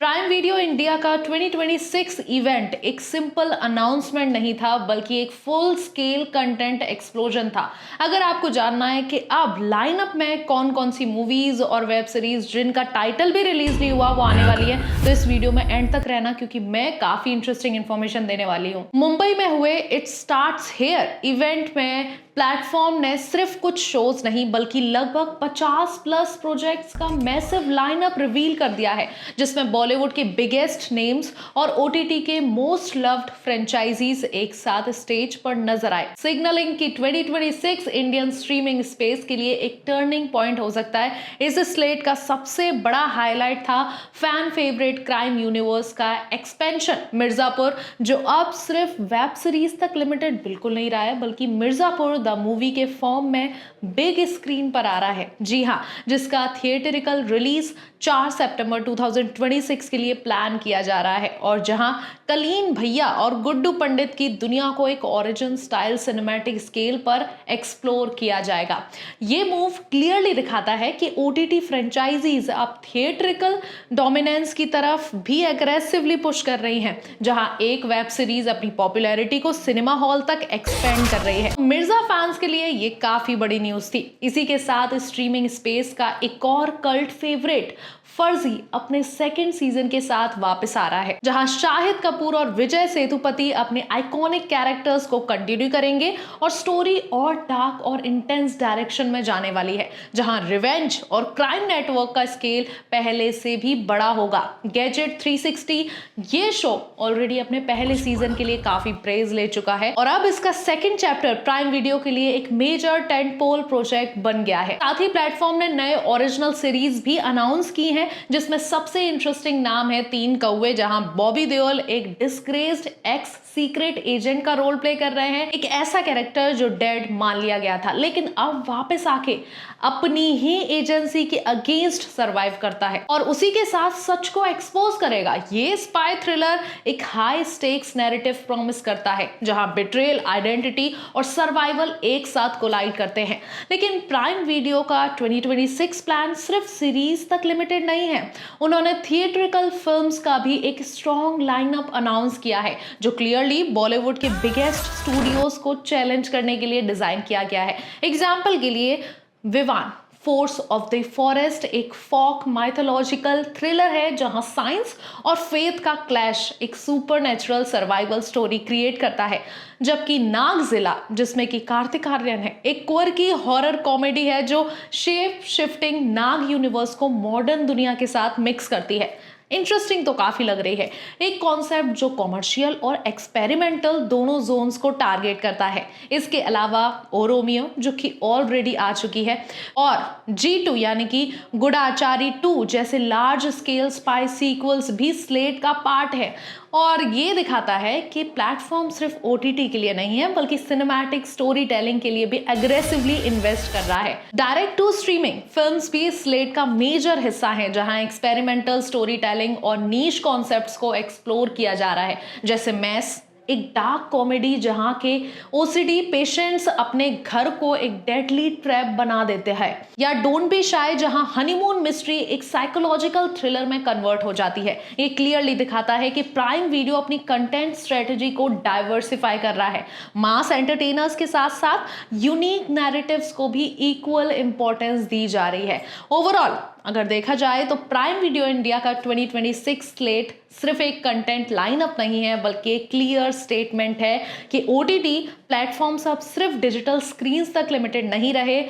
Prime video India का 2026 event एक simple announcement नहीं था, बल्कि एक फुल स्केल कंटेंट एक्सप्लोजन था। अगर आपको जानना है कि अब लाइनअप में कौन कौन सी मूवीज और वेब सीरीज जिनका टाइटल भी रिलीज नहीं हुआ वो आने वाली है, तो इस वीडियो में एंड तक रहना, क्योंकि मैं काफी इंटरेस्टिंग इंफॉर्मेशन देने वाली हूँ। मुंबई में हुए इट स्टार्ट्स हियर इवेंट में प्लेटफॉर्म ने सिर्फ कुछ शोज नहीं बल्कि लगभग 50 प्लस प्रोजेक्ट्स का मैसिव लाइनअप रिवील कर दिया है, जिसमें बॉलीवुड के बिगेस्ट नेम्स और ओटीटी के मोस्ट लव्ड फ्रेंचाइजीज एक साथ स्टेज पर नजर आए, सिग्नलिंग कि 2026 इंडियन स्ट्रीमिंग स्पेस के लिए एक टर्निंग पॉइंट हो सकता है। इस स्लेट का सबसे बड़ा हाईलाइट था फैन फेवरेट क्राइम यूनिवर्स का एक्सपेंशन मिर्जापुर, जो अब सिर्फ वेब सीरीज तक लिमिटेड बिल्कुल नहीं रहा है, बल्कि मिर्जापुर द मूवी के फॉर्म में बिग स्क्रीन पर आ रहा है। जी हाँ, जिसका थिएटरिकल रिलीज 4 सितंबर 2026 के लिए प्लान किया जा रहा है, और जहां कलीन भैया और गुड्डू पंडित की दुनिया को एक ओरिजिन स्टाइल सिनेमैटिक स्केल पर एक्सप्लोर किया जाएगा। ये मूव क्लियरली दिखाता है कि ओटीटी फ्रेंचाइजीज अब थिएट्रिकल डोमिनेंस की तरफ भी एग्रेसिवली पुश कर रही हैं, जहां एक वेब सीरीज अपनी पॉपुलैरिटी को सिनेमा हॉल तक एक्सपेंड कर रही है। मिर्जा फैंस के लिए ये काफी बड़ी न्यूज थी। इसी के साथ स्ट्रीमिंग स्पेस का एक और कल्ट फेवरेट फर्जी अपने सेकंड सीजन के साथ वापस आ रहा है, जहां शाहिद कपूर और विजय सेतुपति अपने आइकॉनिक कैरेक्टर्स को कंटिन्यू करेंगे और स्टोरी और डार्क और इंटेंस डायरेक्शन में जाने वाली है, जहां रिवेंज और क्राइम नेटवर्क का स्केल पहले से भी बड़ा होगा। गैजेट 360 ये शो ऑलरेडी अपने पहले सीजन के लिए काफी प्रेज ले चुका है, और अब इसका सेकंड चैप्टर प्राइम वीडियो के लिए एक मेजर टेंटपोल प्रोजेक्ट बन गया है। साथ ही प्लेटफॉर्म ने नए ओरिजिनल सीरीज भी अनाउंस की हैं, जिसमें सबसे इंटरेस्टिंग नाम है तीन कौवे, जहां बॉबी देओल एक डिस्ग्रेस्ड एक्स सीक्रेट एजेंट का रोल प्ले कर रहे हैं, एक ऐसा कैरेक्टर जो डेड मान लिया गया था लेकिन अब वापस आके अपनी ही एजेंसी के अगेंस्ट सरवाइव करता है और उसी के साथ सच को एक्सपोज करेगा। ये स्पाई थ्रिलर एक हाई स्टेक्स नैरेटिव प्रॉमिस करता है, जहां बिट्रेयल, आइडेंटिटी और सर्वाइवल एक साथ कोलाइड करते हैं। लेकिन प्राइम वीडियो का 2026 प्लान सिर्फ सीरीज तक लिमिटेड नहीं है। उन्होंने थिएट्रिकल फिल्म्स का भी एक स्ट्रॉन्ग लाइनअप अनाउंस किया है, जो क्लियरली बॉलीवुड के बिगेस्ट स्टूडियोज को चैलेंज करने के लिए डिजाइन किया गया है। एग्जाम्पल के लिए Vivaan force of the forest एक फोक माइथोलॉजिकल थ्रिलर है, जहां साइंस और फेथ का क्लैश एक सुपरनेचुरल सर्वाइवल स्टोरी क्रिएट करता है। जबकि नागजिला, जिसमें कि कार्तिक आर्यन है, एक क्वर्की हॉरर कॉमेडी है जो शेप शिफ्टिंग नाग यूनिवर्स को मॉडर्न दुनिया के साथ मिक्स करती है। इंटरेस्टिंग तो काफी लग रही है, एक कॉन्सेप्ट जो कॉमर्शियल और एक्सपेरिमेंटल दोनों जोन्स को टारगेट करता है। इसके अलावा ओरोमियो, जो कि ऑलरेडी आ चुकी है, और G2 यानी कि गुडाचारी 2 जैसे लार्ज स्केल स्पाई सीक्वल्स भी स्लेट का पार्ट है। और ये दिखाता है कि प्लेटफॉर्म सिर्फ ओटीटी के लिए नहीं है, बल्कि सिनेमैटिक स्टोरी टेलिंग के लिए भी एग्रेसिवली इन्वेस्ट कर रहा है। डायरेक्ट टू स्ट्रीमिंग फिल्म्स भी स्लेट का मेजर हिस्सा है, जहां एक्सपेरिमेंटल स्टोरी टेलिंग और नीश कॉन्सेप्ट्स को एक्सप्लोर किया जा रहा है, जैसे मैस, एक डार्क कॉमेडी जहां के ओसीडी पेशेंट्स अपने घर को एक डेडली ट्रैप बना देते हैं, या डोंट बी शाय जहां हनीमून मिस्ट्री एक साइकोलॉजिकल थ्रिलर में कन्वर्ट हो जाती है। ये क्लियरली दिखाता है कि प्राइम वीडियो अपनी कंटेंट स्ट्रेटजी को डाइवर्सिफाई कर रहा है। मास एंटरटेनर्स के साथ साथ यूनिक नैरेटिव्स को भी इक्वल इंपॉर्टेंस दी जा रही है। ओवरऑल अगर देखा जाए तो प्राइम वीडियो इंडिया का 2026 स्लेट सिर्फ एक कंटेंट लाइनअप नहीं है, बल्कि एक क्लियर स्टेटमेंट है कि ओटीटी प्लेटफॉर्म्स अब सिर्फ डिजिटल स्क्रीन्स तक लिमिटेड नहीं रहे,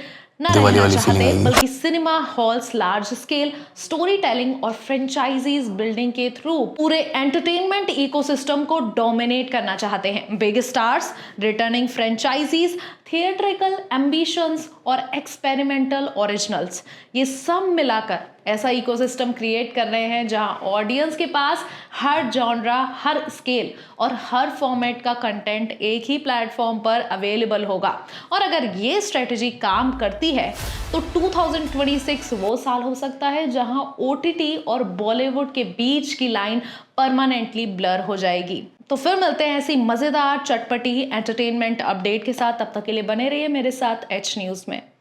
ना रहना चाहते, बल्कि cinema halls, large scale story telling और फ्रेंचाइजीज बिल्डिंग के थ्रू पूरे एंटरटेनमेंट इकोसिस्टम को डोमिनेट करना चाहते हैं। Big stars, returning franchises, theatrical ambitions और एक्सपेरिमेंटल ओरिजिनल्स, ये सब मिलाकर ऐसा इकोसिस्टम क्रिएट कर रहे हैं जहां ऑडियंस के पास हर जॉनरा, हर स्केल और हर फॉर्मेट का कंटेंट एक ही प्लेटफॉर्म पर अवेलेबल होगा। और अगर ये स्ट्रेटजी काम करती है तो 2026 वो साल हो सकता है जहां ओटीटी और बॉलीवुड के बीच की लाइन परमानेंटली ब्लर हो जाएगी। तो फिर मिलते हैं ऐसी मजेदार चटपटी एंटरटेनमेंट अपडेट के साथ। तब तक के लिए बने रहिए मेरे साथ एच न्यूज में।